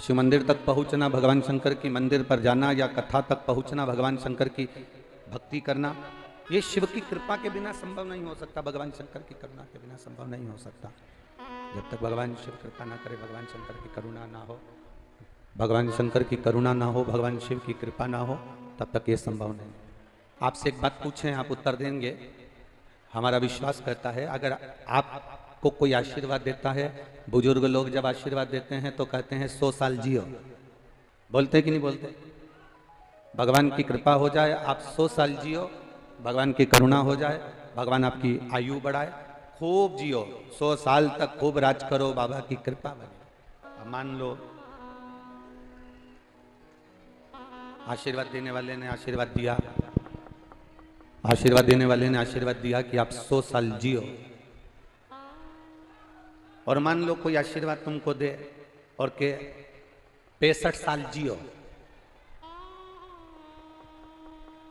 शिव मंदिर तक पहुंचना, भगवान शंकर की मंदिर पर जाना या कथा तक पहुंचना, भगवान शंकर की भक्ति करना, ये शिव की कृपा के बिना संभव नहीं हो सकता, भगवान शंकर की करुणा के बिना संभव नहीं हो सकता। जब तक भगवान शिव कृपा ना करे, भगवान शंकर की करुणा ना हो, भगवान शंकर की करुणा ना हो, भगवान शिव की कृपा ना हो, तब तक ये संभव नहीं। आपसे एक बात पूछें, आप उत्तर देंगे, हमारा विश्वास करता है अगर आपको कोई आशीर्वाद देता है, बुजुर्ग लोग जब आशीर्वाद देते हैं तो कहते हैं 100 साल जियो, बोलते कि नहीं बोलते? भगवान की कृपा हो जाए, आप 100 साल जियो, भगवान की करुणा हो जाए, भगवान आपकी आयु बढ़ाए, खूब जियो, 100 साल तक खूब राज करो, बाबा की कृपा बने। अब मान लो आशीर्वाद देने वाले ने आशीर्वाद दिया, आशीर्वाद देने वाले ने आशीर्वाद दिया कि आप 100 साल जियो, और मान लो कोई आशीर्वाद तुमको दे और के 65 साल जियो,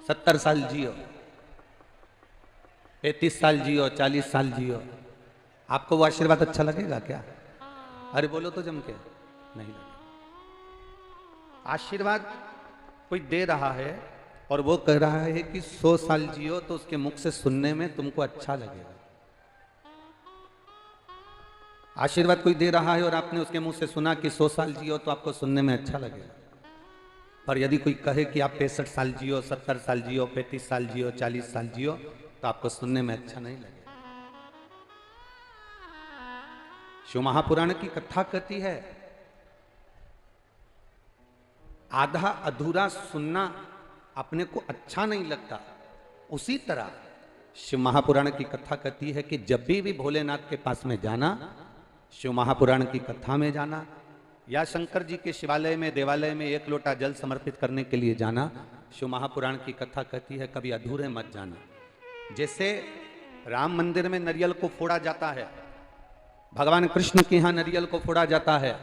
70 साल जियो, 35 साल जियो, 40 साल जियो, आपको वो आशीर्वाद अच्छा लगेगा क्या? अरे बोलो तो जम के, नहीं लगेगा। आशीर्वाद कोई दे रहा है और वो कह रहा है कि 100 साल जियो, तो उसके मुख से सुनने में तुमको अच्छा लगेगा। आशीर्वाद कोई दे रहा है और आपने उसके मुंह से सुना कि 100 साल जियो, तो आपको सुनने में अच्छा लगेगा। पर यदि कोई कहे कि आप 65 साल जियो, 70 साल जियो, 35 साल जियो, 40 साल जियो, तो आपको सुनने में अच्छा नहीं लगेगा। शिव महापुराण की कथा कहती है, आधा अधूरा सुनना अपने को अच्छा नहीं लगता, उसी तरह शिव महापुराण की कथा कहती है कि जब भी भोलेनाथ के पास में जाना, शिव महापुराण की कथा में जाना, या शंकर जी के शिवालय में, देवालय में एक लोटा जल समर्पित करने के लिए जाना, शिव महापुराण की कथा कहती है कभी अधूरे मत जाना। जैसे राम मंदिर में नारियल को फोड़ा जाता है, भगवान कृष्ण के यहाँ नारियल को फोड़ा जाता है,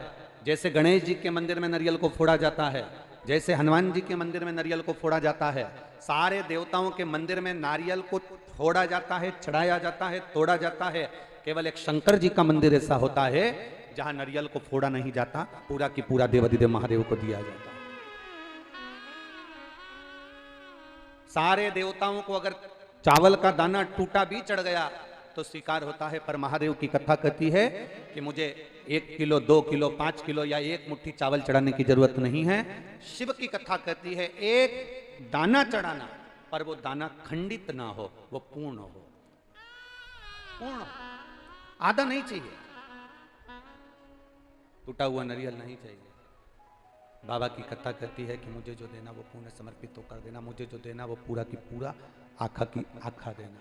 जैसे गणेश जी के मंदिर में नारियल को फोड़ा जाता है, जैसे हनुमान जी के मंदिर में नारियल को फोड़ा जाता है, सारे देवताओं के मंदिर में नारियल को फोड़ा जाता है, चढ़ाया जाता है, तोड़ा जाता है। केवल एक शंकर जी का मंदिर ऐसा होता है जहां नारियल को फोड़ा नहीं जाता, पूरा की पूरा देवाधिदेव महादेव को दिया जाता है। सारे देवताओं को अगर चावल का दाना टूटा भी चढ़ गया तो स्वीकार होता है, पर महादेव की कथा कहती है कि मुझे 1 किलो, 2 किलो, 5 किलो या 1 मुट्ठी चावल चढ़ाने की जरूरत नहीं है। शिव की कथा कहती है एक दाना चढ़ाना, पर वो दाना खंडित ना हो, वो पूर्ण हो, पूर्ण, आधा नहीं चाहिए, टूटा हुआ नारियल नहीं चाहिए। बाबा की कथा कहती है कि मुझे जो देना वो पूर्ण समर्पित होकर देना, मुझे जो देना वो पूरा की पूरा आखा की आखा देना,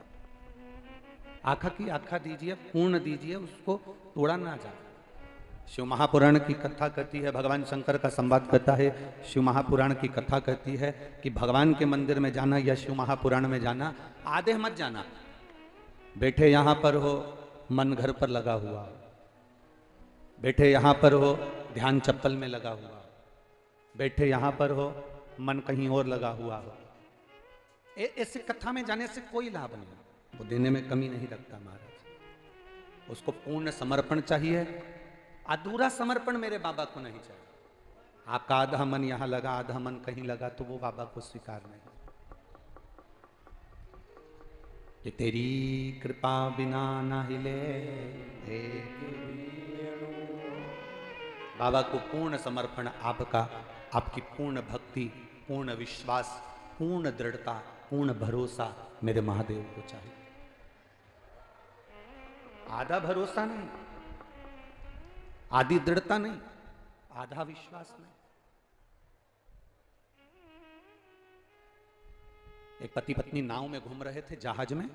आखा की आखा दीजिए, पूर्ण दीजिए, उसको तोड़ा ना जाए। शिव महापुराण की कथा कहती है, भगवान शंकर का संवाद कहता है, शिव महापुराण की कथा कहती है कि भगवान के मंदिर में जाना या शिव महापुराण में जाना, आधे मत जाना। बैठे यहां पर हो, मन घर पर लगा हुआ, बैठे यहां पर हो, ध्यान चप्पल में लगा हुआ, बैठे यहां पर हो, मन कहीं और लगा हुआ हो, ऐसे कथा में जाने से कोई लाभ नहीं, वो देने में कमी नहीं रखता महाराज। उसको पूर्ण समर्पण चाहिए, अधूरा समर्पण मेरे बाबा को नहीं चाहिए। आपका आधा मन यहां लगा, आधा मन कहीं लगा, तो वो बाबा को स्वीकार नहीं। कि तेरी कृपा बिना ना हिले, बाबा को पूर्ण समर्पण आपका, आपकी पूर्ण भक्ति, पूर्ण विश्वास, पूर्ण दृढ़ता, पूर्ण भरोसा मेरे महादेव को चाहिए। आधा भरोसा नहीं, आधी दृढ़ता नहीं, आधा विश्वास नहीं। एक पति पत्नी नाव में घूम रहे थे, जहाज में,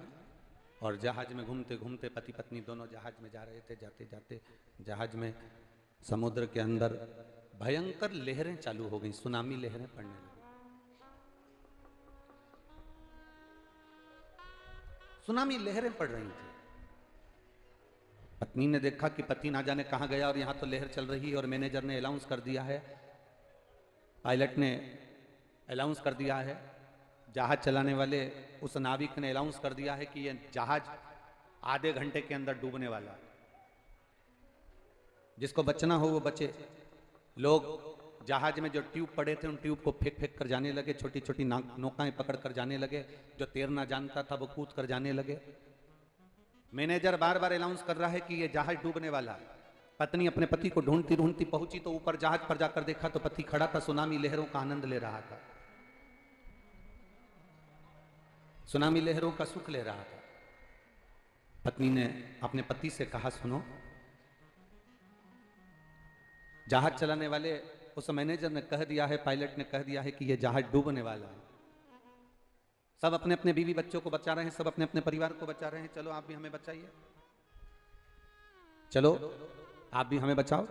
और जहाज में घूमते घूमते पति पत्नी दोनों जहाज में जा रहे थे। जाते जाते जहाज में समुद्र के अंदर भयंकर लहरें चालू हो गई, सुनामी लहरें पड़ने लगी। सुनामी लहरें पड़ रही थी। पत्नी ने देखा कि पति ना जाने कहां गया और यहां तो लहर चल रही है, और मैनेजर ने अनाउंस कर दिया है, पायलट ने अनाउंस कर दिया है, जहाज चलाने वाले उस नाविक ने अनाउंस कर दिया है कि यह जहाज आधे घंटे के अंदर डूबने वाला है। जिसको बचना हो वो बचे, लोग जहाज में जो ट्यूब पड़े थे उन ट्यूब को फेंक फेंक कर जाने लगे, छोटी छोटी नौकाएं पकड़ कर जाने लगे, जो तैरना जानता था वो कूद कर जाने लगे। मैनेजर बार बार अनाउंस कर रहा है कि ये जहाज डूबने वाला है। पत्नी अपने पति को ढूंढती ढूंढती पहुंची तो ऊपर जहाज पर जाकर देखा तो पति खड़ा था, सुनामी लहरों का आनंद ले रहा था, सुनामी लहरों का सुख ले रहा था। पत्नी ने अपने पति से कहा, सुनो, जहाज चलाने वाले उस मैनेजर ने कह दिया है, पायलट ने कह दिया है कि यह जहाज डूबने वाला है। सब अपने अपने बीवी बच्चों को बचा रहे हैं, सब अपने अपने परिवार को बचा रहे हैं, चलो आप भी हमें बचाइए, चलो आप भी हमें बचाओ।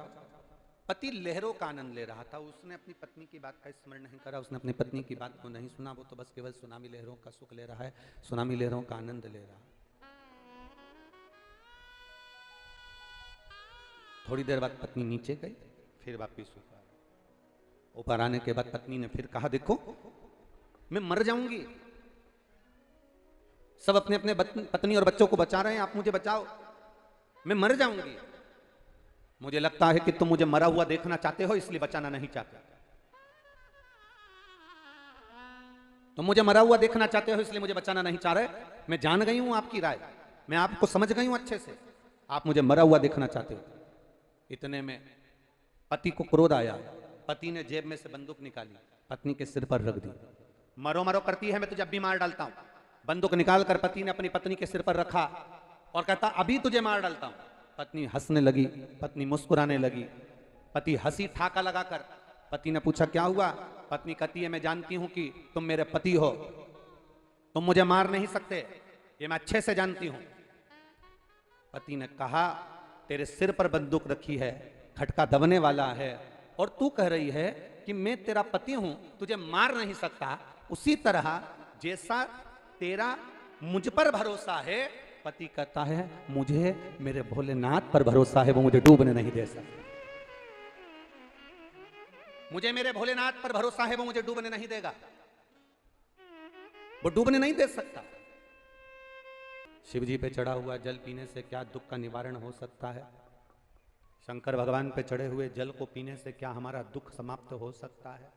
पति लहरों का आनंद ले रहा था, उसने अपनी पत्नी की बात का स्मरण नहीं करा, उसने अपनी पत्नी की बात को नहीं सुना, वो तो बस केवल सुनामी लहरों का सुख ले रहा है, सुनामी लहरों का आनंद ले रहा है। थोड़ी देर बाद पत्नी नीचे गई, फिर वापिस ऊपर आने के बाद पत्नी ने फिर कहा, देखो मैं मर जाऊंगी, सब अपने अपने पत्नी और बच्चों को बचा रहे हैं, आप मुझे बचाओ, मैं मर जाऊंगी। मुझे लगता है कि तुम मुझे मरा हुआ देखना चाहते हो, इसलिए बचाना नहीं चाहते। तुम मुझे मरा हुआ देखना चाहते हो, इसलिए मुझे बचाना नहीं चाह रहे। मैं जान गई हूं आपकी राय, मैं आपको समझ गई हूं अच्छे से, आप मुझे मरा हुआ देखना चाहते हो। इतने में पति को क्रोध आया, पति ने जेब में से बंदूक निकाली, पत्नी के सिर पर रख दी। मरो मरो करती है, मैं तुझे अब भी मार डालता हूं। बंदूक निकाल कर पति ने अपनी पत्नी के सिर पर रखा और कहता, अभी तुझे मार डालता हूं। पत्नी हंसने लगी, पत्नी मुस्कुराने लगी, पति हंसी ठाका लगाकर। पति ने पूछा, क्या हुआ? पत्नी कहती है, मैं जानती हूं कि तुम मेरे पति हो, तुम मुझे मार नहीं सकते, ये मैं अच्छे से जानती हूं। पति ने कहा, तेरे सिर पर बंदूक रखी है, खटका दबने वाला है, और तू कह रही है कि मैं तेरा पति हूं, तुझे मार नहीं सकता। उसी तरह जैसा तेरा मुझ पर भरोसा है, पति कहता है मुझे मेरे भोलेनाथ पर भरोसा है, वो मुझे डूबने नहीं दे सकता। मुझे मेरे भोलेनाथ पर भरोसा है, वो मुझे डूबने नहीं देगा, वो डूबने नहीं दे सकता। शिव जी पे चढ़ा हुआ जल पीने से क्या दुख का निवारण हो सकता है? शंकर भगवान पे चढ़े हुए जल को पीने से क्या हमारा दुख समाप्त हो सकता है?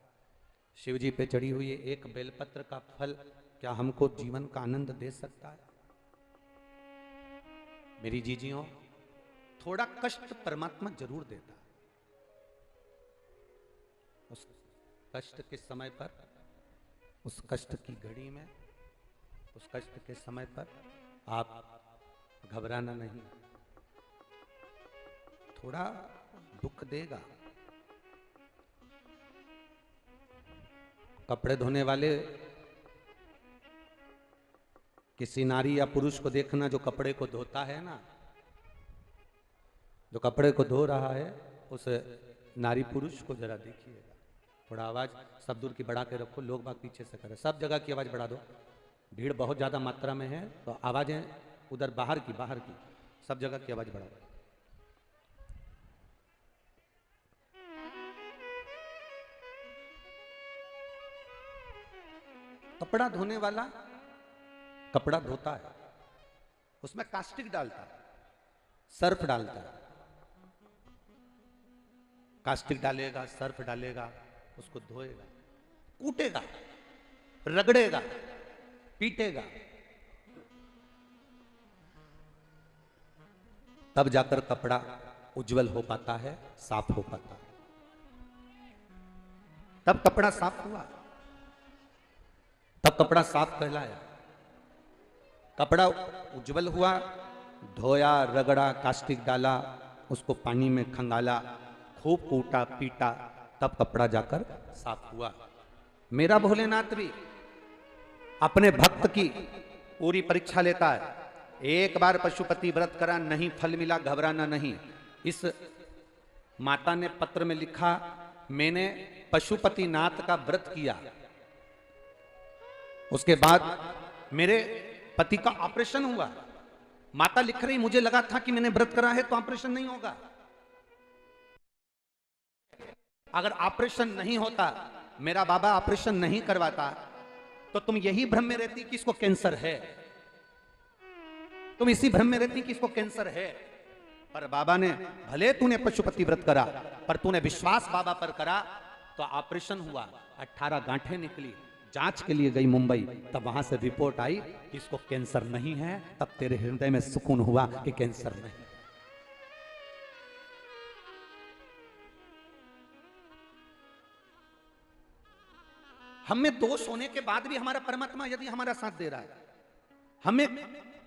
शिव जी पे चढ़ी हुई एक बेलपत्र का फल क्या हमको जीवन का आनंद दे सकता है? मेरी जीजियों, थोड़ा कष्ट परमात्मा जरूर देता है। उस कष्ट के समय पर, उस कष्ट की घड़ी में, उस कष्ट के समय पर आप घबराना नहीं, थोड़ा दुख देगा। कपड़े धोने वाले किसी नारी या पुरुष को देखना जो कपड़े को धोता है ना, जो कपड़े को धो रहा है उस नारी पुरुष को जरा देखिएगा। थोड़ा आवाज सब दूर की बढ़ा के रखो, लोग बाग पीछे से करें, सब जगह की आवाज बढ़ा दो, भीड़ बहुत ज्यादा मात्रा में है तो आवाजें उधर बाहर की सब जगह की आवाज बढ़ा दो। कपड़ा धोने वाला कपड़ा धोता है, उसमें कास्टिक डालता है, सर्फ डालता है, कास्टिक डालेगा, सर्फ डालेगा, उसको धोएगा, कूटेगा, रगड़ेगा, पीटेगा, तब जाकर कपड़ा उज्जवल हो पाता है, साफ हो पाता है। तब कपड़ा साफ हुआ, तब कपड़ा साफ कहलाया। कपड़ा उज्जवल हुआ, धोया, रगड़ा, कास्टिक डाला, उसको पानी में खंगाला, खूब कूटा पीटा, तब कपड़ा जाकर साफ हुआ। मेरा भोलेनाथ भी अपने भक्त की पूरी परीक्षा लेता है। एक बार पशुपति व्रत करा, नहीं फल मिला, घबराना नहीं। इस माता ने पत्र में लिखा, मैंने पशुपति नाथ का व्रत किया, उसके बाद मेरे पति का ऑपरेशन हुआ। माता लिख रही, मुझे लगा था कि मैंने व्रत करा है तो ऑपरेशन नहीं होगा। अगर ऑपरेशन नहीं होता, मेरा बाबा ऑपरेशन नहीं करवाता, तो तुम यही भ्रम में रहती कि इसको कैंसर है, तुम इसी भ्रम में रहती कि इसको कैंसर है। पर बाबा ने, भले तूने पशुपति व्रत करा, पर तूने विश्वास बाबा पर करा, तो ऑपरेशन हुआ, 18 गांठें निकली, जांच के लिए गई मुंबई, तब वहां से रिपोर्ट आई कि इसको कैंसर नहीं है, तब तेरे हृदय में सुकून हुआ कि कैंसर नहीं। हमें दोष होने के बाद भी हमारा परमात्मा यदि हमारा साथ दे रहा है, हमें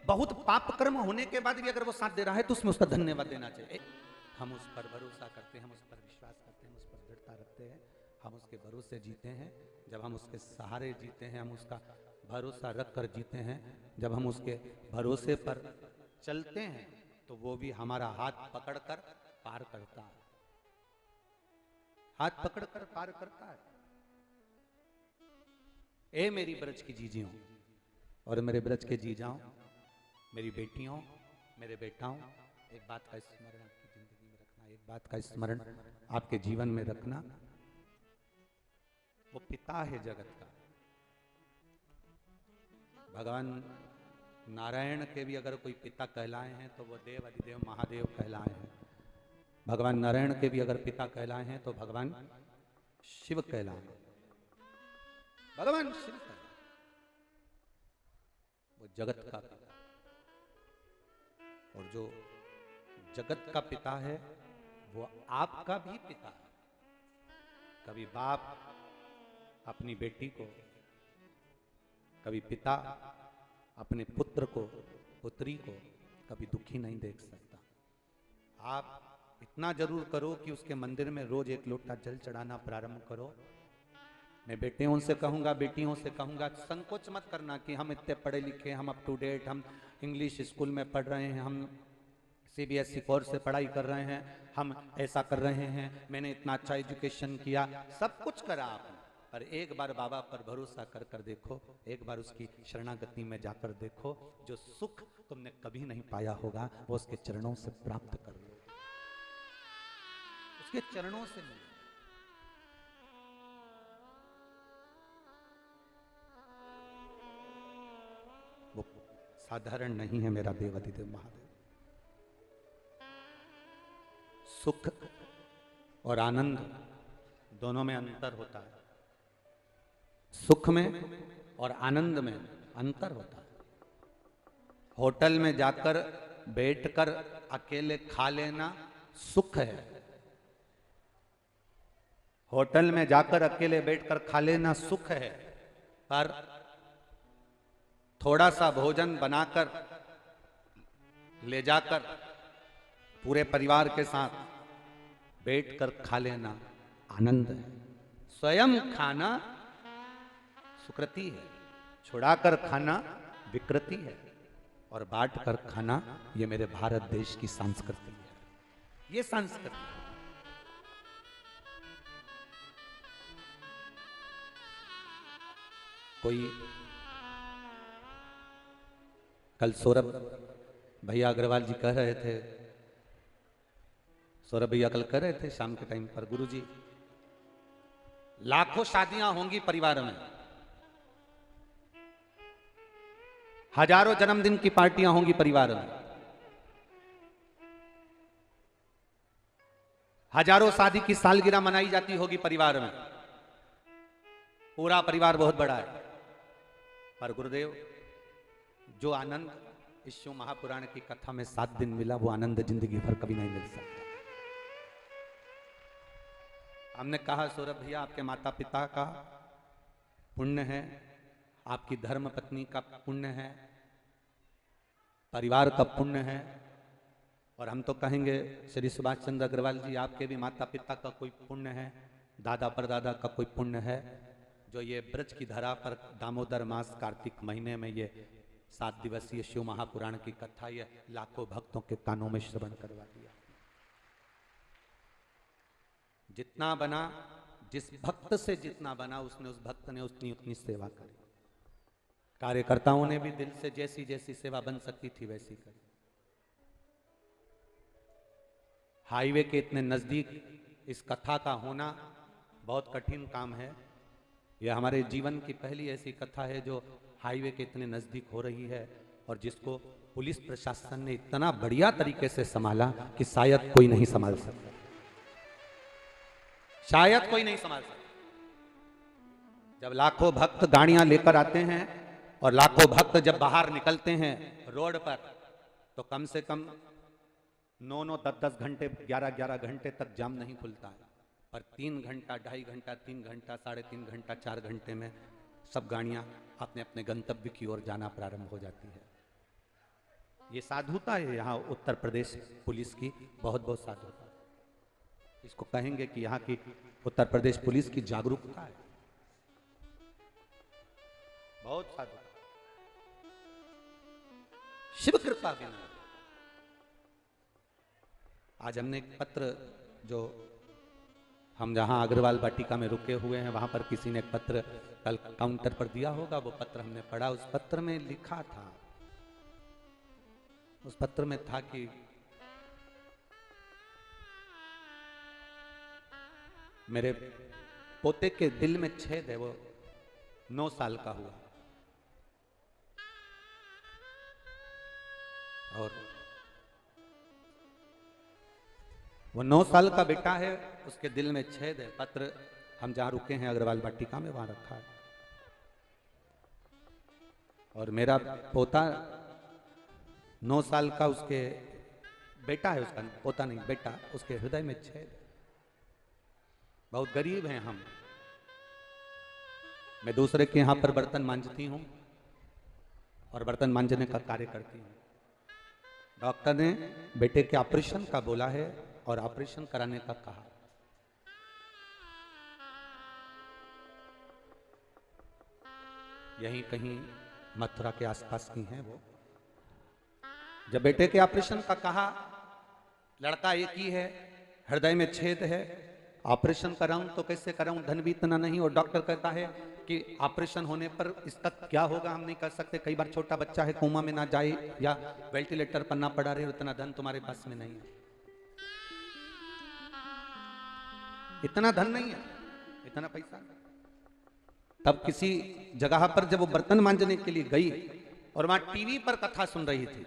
बहुत पाप कर्म होने के बाद भी अगर वो साथ दे रहा है, तो उसमें उसका धन्यवाद देना चाहिए। हम उस पर भरोसा करते हैं, हम उस पर विश्वास करते हैं, हम उस पर दृढ़ता रखते हैं, हम उसके भरोसे जीते हैं। जब हम उसके सहारे जीते हैं, हम उसका भरोसा रख कर जीते हैं, जब हम उसके भरोसे पर चलते हैं, तो वो भी हमारा हाथ पकड़कर पार करता है, हाथ पकड़कर पार करता है। ए मेरी ब्रज की जीजियों और मेरे ब्रज के जीजाओं, मेरी बेटियों, मेरे बेटाओं, एक बात का स्मरण आपकी जिंदगी में रखना, एक बात का स्मरण आपके जीवन में रखना, वो पिता है जगत का। भगवान नारायण के भी अगर कोई पिता कहलाए हैं तो वो देव अधिदेव महादेव कहलाए हैं। भगवान नारायण के भी अगर पिता कहलाए हैं तो भगवान शिव कहलाए हैं। भगवान शिव कहलाए, वो जगत का पिता, और जो जगत का पिता है वो आपका भी पिता है। कभी बाप अपनी बेटी को, कभी पिता अपने पुत्र को, पुत्री को कभी दुखी नहीं देख सकता। आप इतना जरूर करो कि उसके मंदिर में रोज एक लोटा जल चढ़ाना प्रारंभ करो। मैं बेटियों से कहूंगा, बेटियों से कहूंगा, संकोच मत करना कि हम इतने पढ़े लिखे, हम अप टू डेट, हम इंग्लिश स्कूल में पढ़ रहे हैं, हम CBSE कोर्स से पढ़ाई कर रहे हैं, हम ऐसा कर रहे हैं, मैंने इतना अच्छा एजुकेशन किया, सब कुछ करा आपने, पर एक बार बाबा पर भरोसा कर कर देखो, एक बार उसकी शरणागति में जाकर देखो, जो सुख तुमने कभी नहीं पाया होगा वो उसके चरणों से प्राप्त कर लो, उसके चरणों से मिलो। वो साधारण नहीं है मेरा देव अधिदेव महादेव। सुख और आनंद दोनों में अंतर होता है, सुख में और आनंद में अंतर होता है। होटल में जाकर बैठकर अकेले खा लेना सुख है, होटल में जाकर अकेले बैठकर खा लेना सुख है, पर थोड़ा सा भोजन बनाकर ले जाकर पूरे परिवार के साथ बैठकर खा लेना आनंद है। स्वयं खाना सुकृति है, छुड़ाकर खाना विकृति है, और बांट कर खाना ये मेरे भारत देश की संस्कृति है। ये संस्कृति है। कोई कल सौरभ भैया अग्रवाल जी कह रहे थे, सौरभ भैया कल कह रहे थे शाम के टाइम पर, गुरुजी लाखों शादियां होंगी परिवार में, हजारों जन्मदिन की पार्टियां होंगी परिवार में, हजारों शादी की सालगिरह मनाई जाती होगी परिवार में, पूरा परिवार बहुत बड़ा है, पर गुरुदेव जो आनंद इस शिव महापुराण की कथा में 7 दिन मिला, वो आनंद जिंदगी भर कभी नहीं मिल सकता। हमने कहा सौरभ भैया आपके माता पिता का पुण्य है, आपकी धर्म पत्नी का पुण्य है, परिवार का पुण्य है, और हम तो कहेंगे श्री सुभाष चंद्र अग्रवाल जी आपके भी माता पिता का कोई पुण्य है, दादा परदादा का कोई पुण्य है, जो ये ब्रज की धरा पर दामोदर मास कार्तिक महीने में ये 7 दिवसीय शिव महापुराण की कथा ये लाखों भक्तों के कानों में श्रवण करवा दिया। जितना बना, जिस भक्त से जितना बना, उसने उस भक्त ने उतनी उतनी सेवा करी। कार्यकर्ताओं ने भी दिल से जैसी जैसी सेवा बन सकती थी वैसी करी। हाईवे के इतने नजदीक इस कथा का होना बहुत कठिन काम है। यह हमारे जीवन की पहली ऐसी कथा है जो हाईवे के इतने नजदीक हो रही है, और जिसको पुलिस प्रशासन ने इतना बढ़िया तरीके से संभाला कि शायद कोई नहीं संभाल सकता, शायद कोई नहीं संभाल सकता। जब लाखों भक्त गाड़ियां लेकर आते हैं और लाखों भक्त जब बाहर निकलते हैं रोड पर, तो कम से कम 9-9, 10-10 घंटे, 11-11 घंटे तक जाम नहीं खुलता है। पर 3 घंटा, 2.5 घंटा, 3 घंटा, 3.5 घंटा, 4 घंटे में सब गाड़ियां अपने अपने गंतव्य की ओर जाना प्रारंभ हो जाती है। ये साधुता है यहाँ उत्तर प्रदेश पुलिस की, बहुत बहुत साधुता। इसको कहेंगे कि यहाँ की उत्तर प्रदेश पुलिस की जागरूकता है, बहुत साधुता। शिव कृपा बिना। आज हमने एक पत्र, जो हम जहां अग्रवाल वाटिका में रुके हुए हैं वहां पर किसी ने एक पत्र कल काउंटर पर दिया होगा, वो पत्र हमने पढ़ा। उस पत्र में लिखा था, उस पत्र में था कि मेरे पोते के दिल में छेद है, वो 9 साल का हुआ और वो 9 साल का बेटा है, उसके दिल में छेद है। पत्र हम जहां रुके हैं अग्रवाल वाटिका में, वहां रखा है। और मेरा पोता 9 साल का, उसके बेटा है, उसका पोता नहीं बेटा, उसके हृदय में छेद। बहुत गरीब हैं हम। मैं दूसरे के यहां पर बर्तन मांजती हूं और बर्तन मांजने का कार्य करती हूं। डॉक्टर ने बेटे के ऑपरेशन का बोला है और ऑपरेशन कराने का कहा। यहीं कहीं मथुरा के आसपास की हैं वो। जब बेटे के ऑपरेशन का कहा, लड़का एक ही है, हृदय में छेद है, ऑपरेशन कराऊं तो कैसे कराऊं, धन भी इतना नहीं। और डॉक्टर कहता है कि ऑपरेशन होने पर इसका क्या होगा हम नहीं कर सकते, कई बार छोटा बच्चा है कोमा में ना जाए या वेंटिलेटर पर ना पड़ा रहे, उतना धन तुम्हारे पास में नहीं है, इतना धन नहीं है, इतना पैसा। तब किसी जगह पर जब वो बर्तन मांजने के लिए गई और वहां टीवी पर कथा सुन रही थी,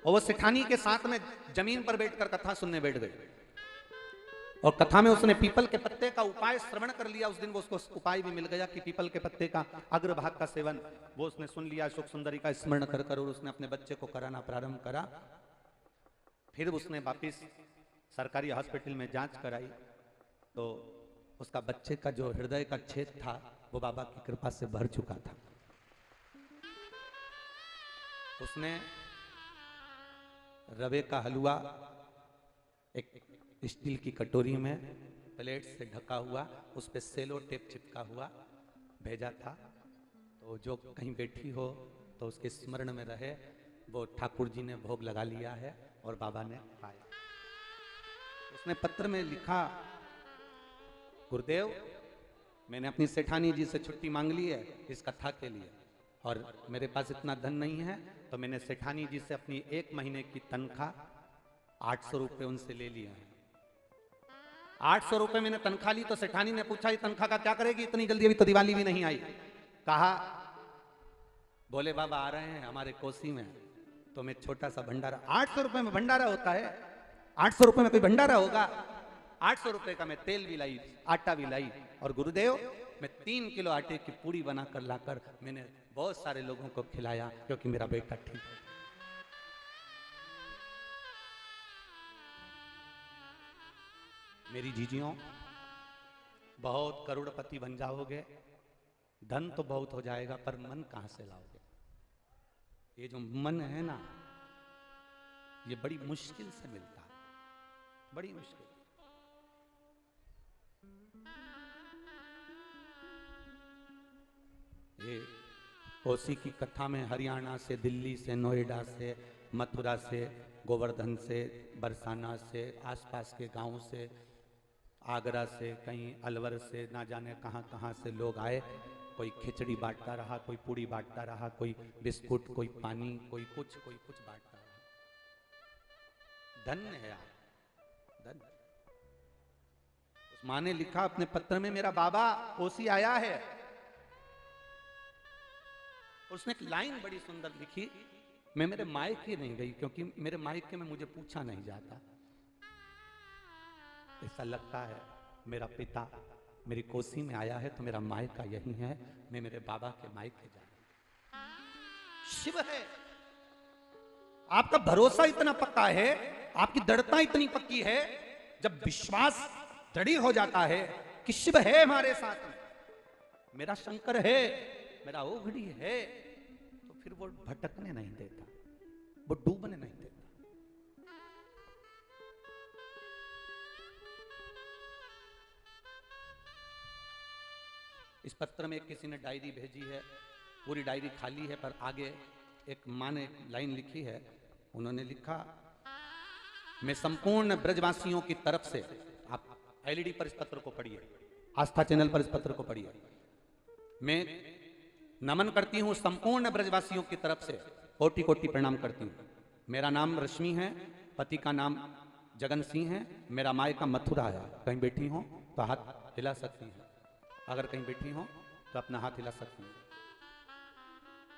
और वो सेठानी के साथ में जमीन पर बैठकर कथा सुनने बैठ गई और कथा में उसने पीपल के पत्ते का उपाय श्रवण कर लिया। उस दिन वो उसको उपाय भी मिल गया कि पीपल के पत्ते का अग्रभाग का सेवन, वो उसने सुन लिया, सुख सुंदरी का स्मरण कर कर, और उसने अपने बच्चे को कराना प्रारंभ करा। फिर उसने वापिस सरकारी हॉस्पिटल में जांच कराई तो उसका बच्चे का जो हृदय का छेद था वो बाबा की कृपा से भर चुका था। उसने रवे का हलवा एक स्टील की कटोरी में प्लेट से ढका हुआ, उस पे सेलो टेप चिपका हुआ भेजा था। तो जो कहीं बैठी हो तो उसके स्मरण में रहे, वो ठाकुर जी ने भोग लगा लिया है और बाबा ने पाया। उसने पत्र में लिखा, गुरुदेव मैंने अपनी सेठानी जी से छुट्टी मांग ली है इस कथा के लिए, और मेरे पास इतना धन नहीं है, तो मैंने सेठानी जी से अपनी 1 महीने की तनख्वाह 800 रुपये उनसे ले लिया है। 800 रुपये मैंने तनख्वाह ली तो सेठानी ने पूछा ये तनख्वाह का क्या करेगी इतनी जल्दी, अभी तो दिवाली भी नहीं आई। कहा बोले बाबा आ रहे हैं हमारे कोसी में, तो मैं छोटा सा भंडारा, 800 रुपये में भंडारा होता है, 800 रुपये में कोई भंडारा होगा। 800 रुपये का मैं तेल भी लाई, आटा भी लाई, और गुरुदेव मैं 3 किलो आटे की पूरी बनाकर लाकर मैंने बहुत सारे लोगों को खिलाया, क्योंकि मेरा बेटा ठीक है। मेरी जीजियों, बहुत करोड़पति बन जाओगे, धन तो बहुत हो जाएगा, पर मन कहां से लाओगे? ये जो मन है ना, ये बड़ी मुश्किल से मिलता है, बड़ी मुश्किल। ये कोसी की कथा में हरियाणा से, दिल्ली से, नोएडा से, मथुरा से, गोवर्धन से, बरसाना से, आसपास के गांवों से, आगरा से, कहीं अलवर से, ना जाने कहां कहां से लोग आए। कोई खिचड़ी बांटता रहा, कोई पूड़ी बांटता रहा, कोई बिस्कुट, कोई पानी, कोई कुछ बांटता रहा। धन्य है आप, धन्य। उस माँ ने लिखा अपने पत्र में, मेरा बाबा कोसी आया है, उसने एक लाइन बड़ी सुंदर लिखी, मैं मेरे मायके नहीं गई क्योंकि मेरे मायके में मुझे पूछा नहीं जाता। ऐसा लगता है मेरा पिता मेरी कोसी में आया है तो मेरा मायका यही है, मैं मेरे बाबा के मायके जा रहा हूं। शिव है, आपका भरोसा इतना पक्का है, आपकी दृढ़ता इतनी पक्की है, जब विश्वास दृढ़ हो जाता है कि शिव है हमारे साथ में, मेरा शंकर है, मेरा ओघड़ी है, तो फिर वो भटकने नहीं देता, वो डूबने नहीं देता। इस पत्र में किसी ने डायरी भेजी है, पूरी डायरी खाली है, पर आगे एक माँ ने लाइन लिखी है। उन्होंने लिखा, मैं संपूर्ण ब्रजवासियों की तरफ से, आप एलईडी पर इस पत्र को पढ़िए, आस्था चैनल पर इस पत्र को पढ़िए, मैं नमन करती हूं संपूर्ण ब्रजवासियों की तरफ से, कोटि कोटि प्रणाम करती हूं। मेरा नाम रश्मि है, पति का नाम जगन सिंह है, मेरा मायका मथुरा है। कहीं बैठी हो तो हाथ हिला सकती हैं, अगर कहीं बैठी हो तो अपना हाथ हिला सकती हैं।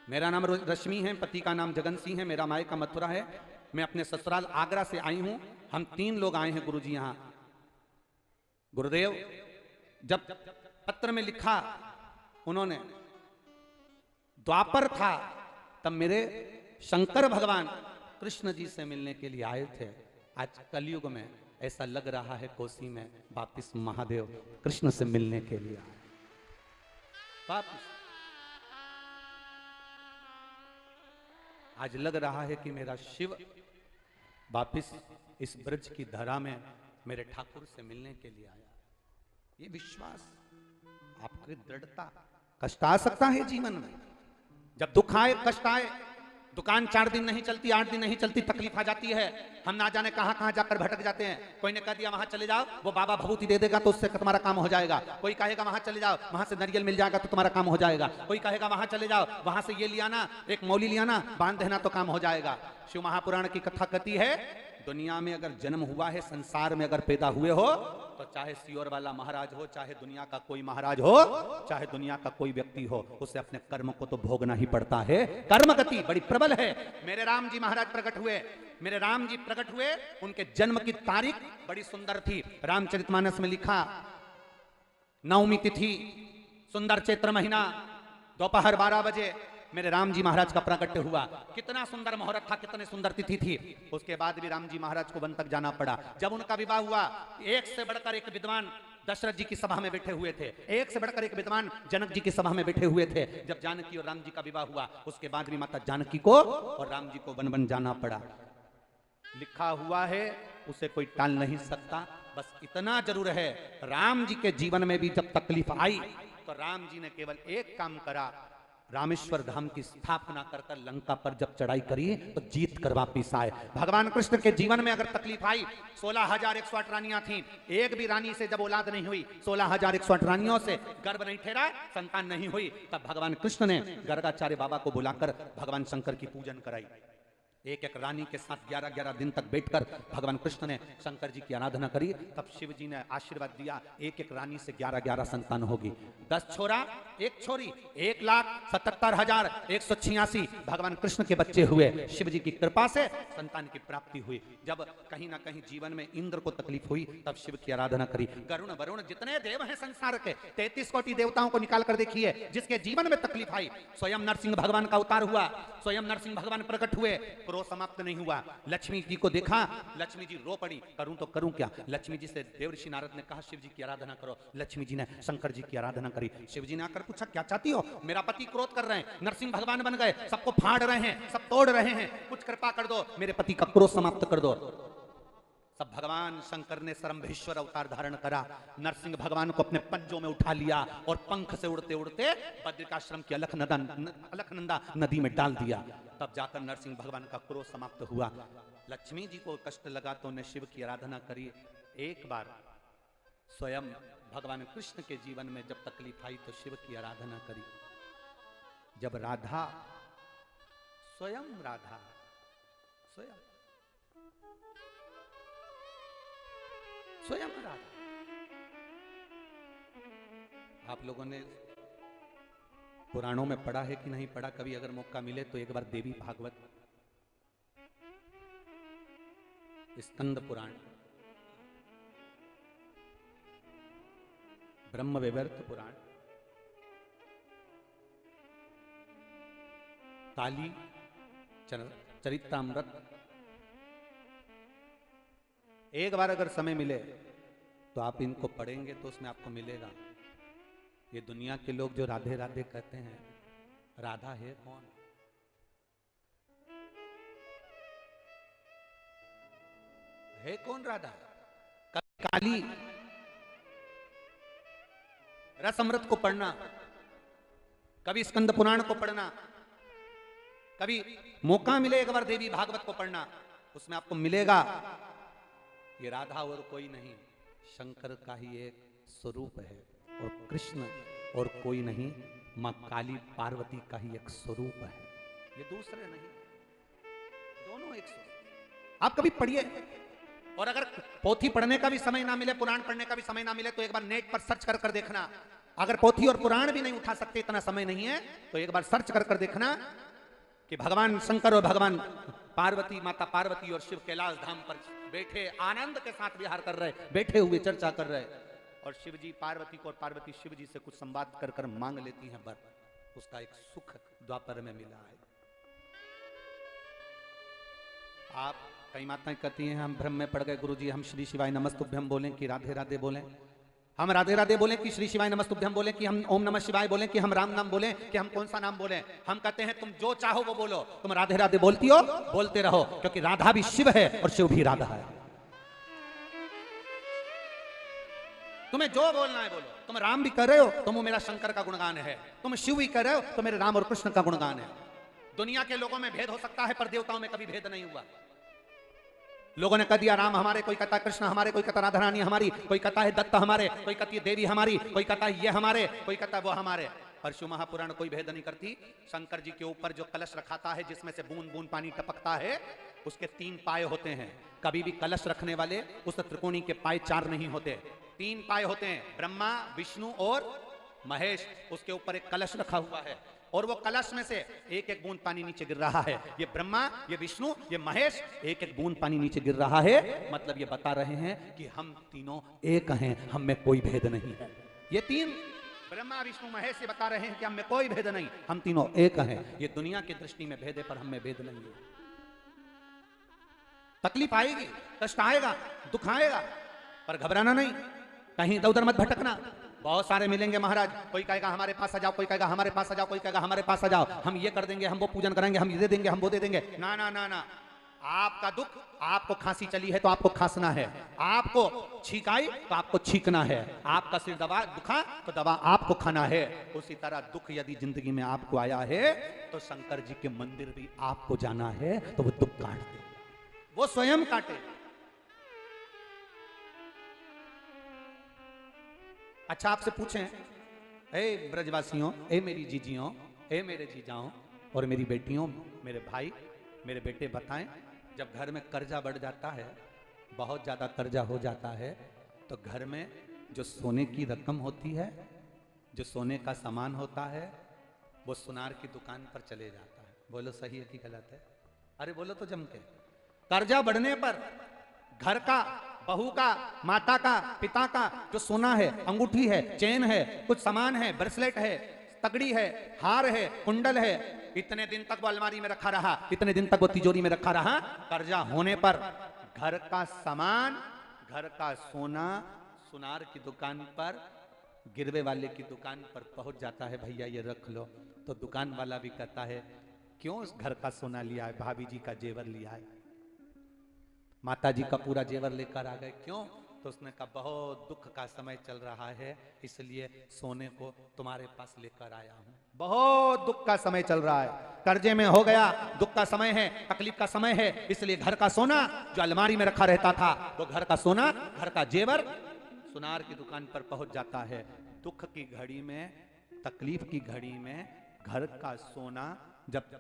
मेरा नाम रश्मि है, पति का नाम जगन सिंह है, मेरा मायका मथुरा है, मैं अपने ससुराल आगरा से आई हूं। हम 3 लोग आए हैं गुरुजी यहां। गुरुदेव, जब पत्र में लिखा उन्होंने, द्वापर था तब मेरे शंकर भगवान कृष्ण जी से मिलने के लिए आए थे। आज कलयुग में ऐसा लग रहा है कोसी में वापिस महादेव कृष्ण से मिलने के लिए आए वापिस। आज लग रहा है कि मेरा शिव वापिस इस ब्रज की धरा में मेरे ठाकुर से मिलने के लिए आया। ये विश्वास, आपकी दृढ़ता। कष्ट आ सकता है जीवन में, जब दुख आए, कष्ट आए, दुकान 4 दिन नहीं चलती, 8 दिन नहीं चलती, तकलीफ आ जाती है, हम ना जाने कहां कहां जाकर भटक जाते हैं। कोई ने कह दिया वहां चले जाओ, वो बाबा भभूति दे देगा तो उससे तुम्हारा काम हो जाएगा। कोई कहेगा वहां चले जाओ, वहां से नारियल मिल जाएगा तो तुम्हारा काम हो जाएगा। कोई कहेगा वहां चले जाओ, वहां से ये लिया ना, एक मौली लिया ना, बांध देना तो काम हो जाएगा। शिव महापुराण की कथा कहती है, दुनिया में अगर जन्म हुआ है, संसार में अगर पैदा हुए हो, तो चाहे सियोर वाला महाराज हो, चाहे दुनिया का कोई महाराज हो, चाहे दुनिया का कोई व्यक्ति हो, उसे अपने कर्म को तो भोगना ही पड़ता है। कर्म गति बड़ी प्रबल है। मेरे राम जी महाराज प्रकट हुए, मेरे राम जी प्रकट हुए, उनके जन्म की तारीख बड़ी सुंदर थी। रामचरितमानस में लिखा, नवमी तिथि, सुंदर चैत्र महीना, दोपहर 12 बजे मेरे राम जी महाराज का प्राकट्य हुआ। कितना सुंदर मुहूर्त था, कितनी सुंदर तिथि थी। उसके बाद भी राम जी महाराज को वन तक जाना पड़ा। जब उनका विवाह हुआ, एक से बढ़कर एक विद्वान दशरथ जी की सभा में बैठे हुए थे, एक से बढ़कर एक विद्वान जनक जी की सभा में बैठे हुए थे। जब जानकी और राम जी का विवाह हुआ, उसके बाद भी माता जानकी को और राम जी को वन वन जाना पड़ा। लिखा हुआ है, उसे कोई टाल नहीं सकता। बस इतना जरूर है, राम जी के जीवन में भी जब तकलीफ आई तो राम जी ने केवल एक काम करा, रामेश्वर धाम की स्थापना कर कर लंका पर जब चढ़ाई करी तो जीत कर वापिस आए। भगवान कृष्ण के जीवन में अगर तकलीफ आई, 16,108 रानियां थीं, एक भी रानी से जब औलाद नहीं हुई, 16,108 रानियों से गर्भ नहीं ठहरा, संतान नहीं हुई, तब भगवान कृष्ण ने गर्गाचार्य बाबा को बुलाकर भगवान शंकर की पूजन कराई। एक एक रानी के साथ 11-11 दिन तक बैठकर भगवान कृष्ण ने शंकर जी की आराधना करी। तब शिव जी ने आशीर्वाद दिया, एक एक रानी से 11-11 संतान होगी। 10 छोरा 1 छोरी, 1,77,186 भगवान कृष्ण के बच्चे हुए। शिव जी की कृपा से संतान की प्राप्ति हुई। जब कहीं ना कहीं जीवन में इंद्र को तकलीफ हुई, तब शिव की आराधना करी। गरुण वरुण जितने देव हैं संसार के, 33 कोटि देवताओं को निकाल कर देखिए, जिसके जीवन में तकलीफ आई, स्वयं नरसिंह भगवान का अवतार हुआ, स्वयं नरसिंह भगवान प्रकट हुए। समाप्त नहीं हुआ, लक्ष्मी जी को देखा, लक्ष्मी जी रो पड़ी, करूं तो करूं क्या। लक्ष्मी जी से देवर्षि नारद ने कहा शिव जी की आराधना करो। लक्ष्मी जी ने शंकर जी की आराधना करी। शिव जी ने आकर पूछा, क्या चाहती हो? मेरा पति क्रोध कर रहे हैं, नरसिंह भगवान बन गए, सबको फाड़ रहे हैं, सब तोड़ रहे हैं, कुछ कृपा कर दो, मेरे पति का क्रोध समाप्त कर दो। सब भगवान शंकर ने सरम्भेश्वर अवतार धारण करा, नरसिंह भगवान को अपने पंजों में उठा लिया और पंख से उड़ते उड़ते बद्रिकाश्रम की अलखनंदा नदी में डाल दिया। तब जाकर नरसिंह भगवान का क्रोध समाप्त हुआ। लक्ष्मी जी को कष्ट लगा तो उन्हें शिव की आराधना करी। एक बार स्वयं भगवान कृष्ण के जीवन में जब तकलीफ आई तो शिव की आराधना करी। जब राधा, स्वयं राधा, स्वयं राधा, आप लोगों ने पुराणों में पढ़ा है कि नहीं पढ़ा, कभी अगर मौका मिले तो एक बार देवी भागवत, स्कंद पुराण, ब्रह्म वैवर्त पुराण, काली चरित्रामृत, एक बार अगर समय मिले तो आप इनको पढ़ेंगे तो उसमें आपको मिलेगा। ये दुनिया के लोग जो राधे राधे कहते हैं, राधा है कौन? है कौन राधा? कभी काली रस अमृत को पढ़ना, कभी स्कंद पुराण को पढ़ना, कभी मौका मिले एक बार देवी भागवत को पढ़ना, उसमें आपको मिलेगा ये राधा और कोई नहीं, शंकर का ही एक स्वरूप है, और कृष्ण और कोई नहीं, मां काली पार्वती का ही एक स्वरूप है, ये दूसरे नहीं, दोनों एक स्वरूप। आप कभी पढ़िए, और अगर पोथी पढ़ने का भी समय ना मिले, पुराण पढ़ने का भी समय ना मिले, तो एक बार नेट पर सर्च कर कर देखना। अगर पोथी और पुराण भी नहीं उठा सकते, इतना समय नहीं है, तो एक बार सर्च कर कर देखना कि भगवान शंकर और भगवान पार्वती, माता पार्वती और शिव कैलाश धाम पर बैठे आनंद के साथ विहार कर रहे, बैठे हुए चर्चा कर रहे, और शिव जी पार्वती को और पार्वती शिव जी से कुछ संवाद कर कर मांग लेती हैं वर। उसका एक सुख द्वापर में मिला है। आप कई माताएं कहती हैं हम भ्रम में पड़ गए गुरुजी, हम श्री शिवाय नमस्तुभ्यम बोलें कि राधे राधे बोलें, हम राधे राधे बोलें कि श्री शिवाय नमस्तुभ्यम बोलें, कि हम ओम नमः शिवाय बोलें, कि हम राम नाम बोलें, कि हम कौन सा नाम बोलें। हम कहते हैं तुम जो चाहो वो बोलो, तुम राधे राधे बोलती हो, बोलते रहो, क्योंकि राधा भी शिव है और शिव भी राधा है। तुम्हें जो बोलना है बोलो, तुम राम भी कर रहे हो तो वो मेरा शंकर का गुणगान है, तुम शिव भी कर रहे हो तो मेरे राम और कृष्ण का गुणगान है। दुनिया के लोगों में भेद हो सकता है, पर देवताओं में कभी भेद नहीं हुआ। लोगों ने कह दिया राम हमारे, कोई कहता है कृष्ण हमारे, कोई कहता राधा रानी हमारी, कोई कहता है दत्त हमारे, कोई कहती है देवी हमारी, कोई कहता है ये हमारे, कोई कहता है वो हमारे। और शिव महापुराण कोई भेद नहीं करती। शंकर जी के ऊपर जो कलश रखाता है, जिसमें से बूंद बूंद पानी टपकता है, उसके 3 पाए होते हैं। कभी भी कलश रखने वाले उस त्रिकोणी के पाए 4 नहीं होते, 3 पाए होते हैं। ब्रह्मा, विष्णु और महेश, उसके ऊपर एक कलश रखा हुआ है, और वो कलश में से एक एक बूंद पानी नीचे गिर रहा है। ये ब्रह्मा, ये विष्णु, ये महेश, एक एक बूंद पानी नीचे गिर रहा है। मतलब ये बता रहे हैं कि हम तीनों एक हैं, हम में कोई भेद नहीं है। ये 3 ब्रह्मा, विष्णु, महेश ये बता रहे हैं कि हम में कोई भेद नहीं, हम तीनों एक हैं। ये दुनिया की दृष्टि में भेद है, पर हम में भेद नहीं है। तकलीफ आएगी, कष्ट आएगा, दुख आएगा, पर घबराना नहीं, कहीं इधर उधर मत भटकना। बहुत सारे मिलेंगे महाराज, कोई कहेगा हमारे पास आ जाओ, कोई कहेगा हमारे पास आ जाओ, कोई कहेगा हमारे पास आ जाओ, हम ये कर देंगे, हम वो पूजन करेंगे, हम ये दे देंगे, हम वो दे देंगे। ना ना ना ना, आपका दुख, आपको खांसी चली है तो आपको खांसना है, आपको छींक आई तो आपको छींकना है, आपका सिर दबा दुखा तो दवा आपको खाना है। उसी तरह दुख यदि जिंदगी में आपको आया है तो शंकर जी के मंदिर भी आपको जाना है, तो वो दुख काट दे, वो स्वयं काटे। अच्छा आपसे पूछें, ए ब्रजवासियों, ए मेरी जीजियों, ए मेरे जीजाओं और मेरी बेटियों, मेरे भाई, मेरे बेटे, बताएं जब घर में कर्जा बढ़ जाता है, बहुत ज़्यादा कर्जा हो जाता है, तो घर में जो सोने की रकम होती है, जो सोने का सामान होता है, वो सुनार की दुकान पर चले जाता है। बोलो सही है कि गलत है? अरे बोलो तो जम के। कर्जा बढ़ने पर घर का, बहू का, माता का, पिता का जो सोना है, अंगूठी है, चेन है, कुछ सामान है, ब्रेसलेट है, तगड़ी है, हार है, कुंडल है, इतने दिन तक वो अलमारी में रखा रहा, इतने दिन तक वो तिजोरी में रखा रहा। कर्जा होने पर घर का सामान, घर का सोना सुनार की दुकान पर, गिरवे वाले की दुकान पर पहुंच जाता है, भैया ये रख लो। तो दुकान वाला भी कहता है क्यों घर का सोना लिया है, भाभी जी का जेवर लिया है, माता जी का पूरा जेवर लेकर आ गए, क्यों? तो उसने कहा बहुत दुख का समय चल रहा है, इसलिए सोने को तुम्हारे पास लेकर आया हूं। बहुत दुख का समय चल रहा है, कर्जे में हो गया, दुख का समय है, तकलीफ का समय है, इसलिए घर का सोना जो अलमारी में रखा रहता था, वो घर का सोना, घर का जेवर सुनार की दुकान पर पहुंच जाता है। दुख की घड़ी में, तकलीफ की घड़ी में घर का सोना जब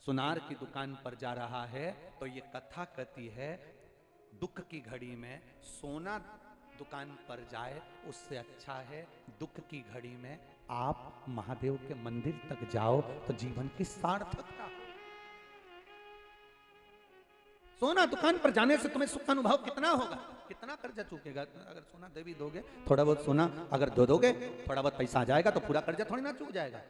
सुनार की दुकान पर जा रहा है, तो ये कथा कहती है दुख की घड़ी में सोना दुकान पर जाए उससे अच्छा है दुख की घड़ी में आप महादेव के मंदिर तक जाओ तो जीवन की सार्थकता। सोना दुकान पर जाने से तुम्हें सुख का अनुभव कितना होगा, कितना कर्जा चूकेगा। अगर सोना देवी दोगे, थोड़ा बहुत सोना अगर दो दोगे, थोड़ा बहुत पैसा आ जाएगा तो पूरा कर्जा थोड़ी ना चूक जाएगा।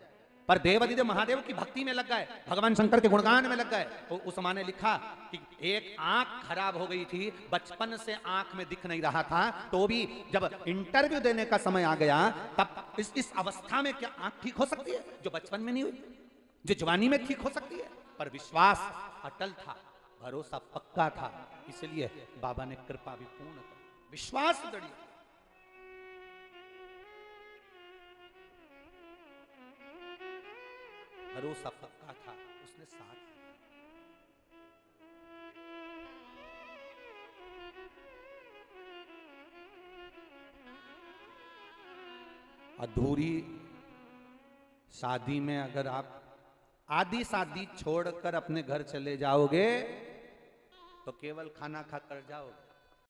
पर देव अधिदेव महादेव की भक्ति में लग गए, भगवान शंकर के गुणगान में लग गए। तो उस माँ ने लिखा कि एक आंख खराब हो गई थी, बचपन से आंख में दिख नहीं रहा था, तो भी जब इंटरव्यू देने का समय आ गया तब इस अवस्था में क्या आंख ठीक हो सकती है जो बचपन में नहीं हुई, जो जवानी में ठीक हो सकती है। पर विश्वास अटल था, भरोसा पक्का था, इसलिए बाबा ने कृपा भी पूर्ण की, विश्वास दृढ़, भरोसा पक्का था, उसने साथ दिया। अधूरी शादी में अगर आप आधी शादी छोड़कर अपने घर चले जाओगे तो केवल खाना खाकर जाओगे।